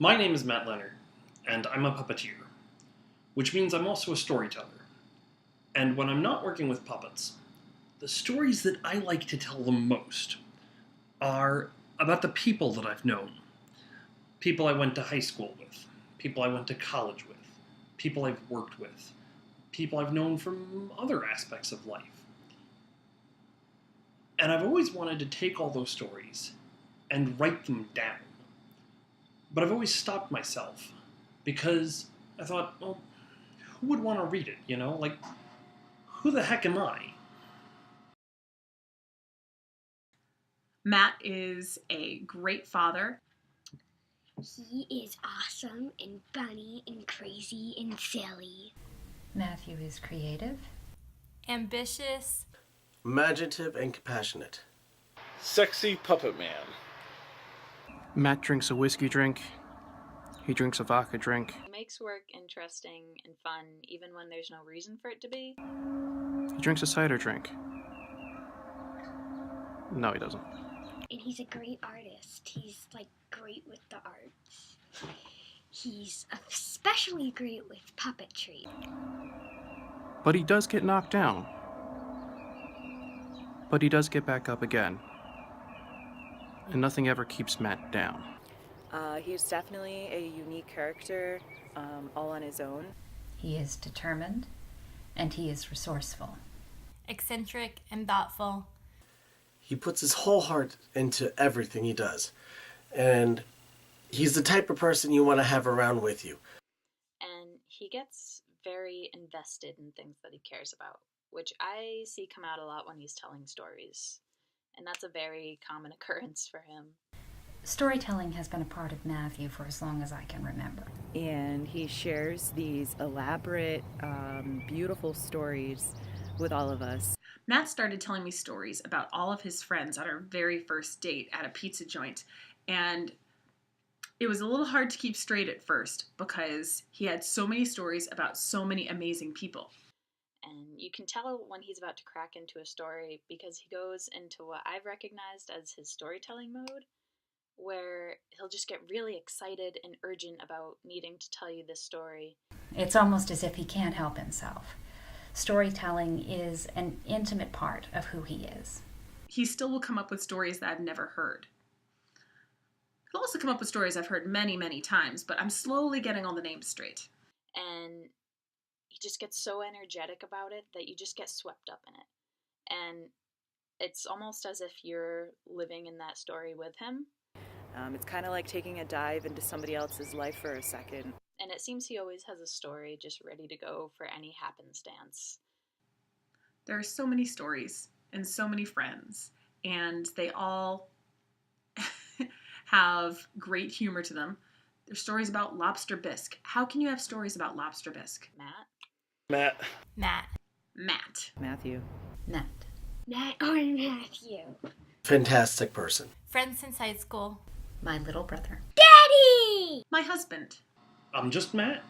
My name is Matt Leonard, and I'm a puppeteer, which means I'm also a storyteller. And when I'm not working with puppets, the stories that I like to tell the most are about the people that I've known. People I went to high school with, people I went to college with, people I've worked with, people I've known from other aspects of life. And I've always wanted to take all those stories and write them down. But I've always stopped myself because I thought, well, who would want to read it, you know? Like, who the heck am I? Matt is a great father. He is awesome and funny and crazy and silly. Matthew is creative, ambitious, imaginative, and compassionate. Sexy puppet man. Matt drinks a whiskey drink. He drinks a vodka drink. He makes work interesting and fun even when there's no reason for it to be. He drinks a cider drink. No, he doesn't. And he's a great artist. He's great with the arts. He's especially great with puppetry. But he does get knocked down. But he does get back up again. And nothing ever keeps Matt down. He's definitely a unique character, all on his own. he is determined, and he is resourceful. eccentric, and thoughtful. He puts his whole heart into everything he does. And he's the type of person you want to have around with you. And he gets very invested in things that he cares about, which I see come out a lot when he's telling stories. And that's a very common occurrence for him. Storytelling has been a part of Matthew for as long as I can remember. And he shares these elaborate, beautiful stories with all of us. Matt started telling me stories about all of his friends at our very first date at a pizza joint. And it was a little hard to keep straight at first because he had so many stories about so many amazing people. And you can tell when he's about to crack into a story because he goes into what I've recognized as his storytelling mode, where he'll just get really excited and urgent about needing to tell you this story. It's almost as if he can't help himself. Storytelling is an intimate part of who he is. He still will come up with stories that I've never heard. He'll also come up with stories I've heard many, many times, but I'm slowly getting all the names straight. And he just gets so energetic about it that you just get swept up in it. And it's almost as if you're living in that story with him. It's kind of like taking a dive into somebody else's life for a second. And it seems he always has a story just ready to go for any happenstance. There are so many stories and so many friends, and they all have great humor to them. There's stories about lobster bisque. How can you have stories about lobster bisque? Matt? Matt. Matthew. Matt. Matt or Matthew. Fantastic person. Friends since high school. My little brother. Daddy! My husband. I'm just Matt,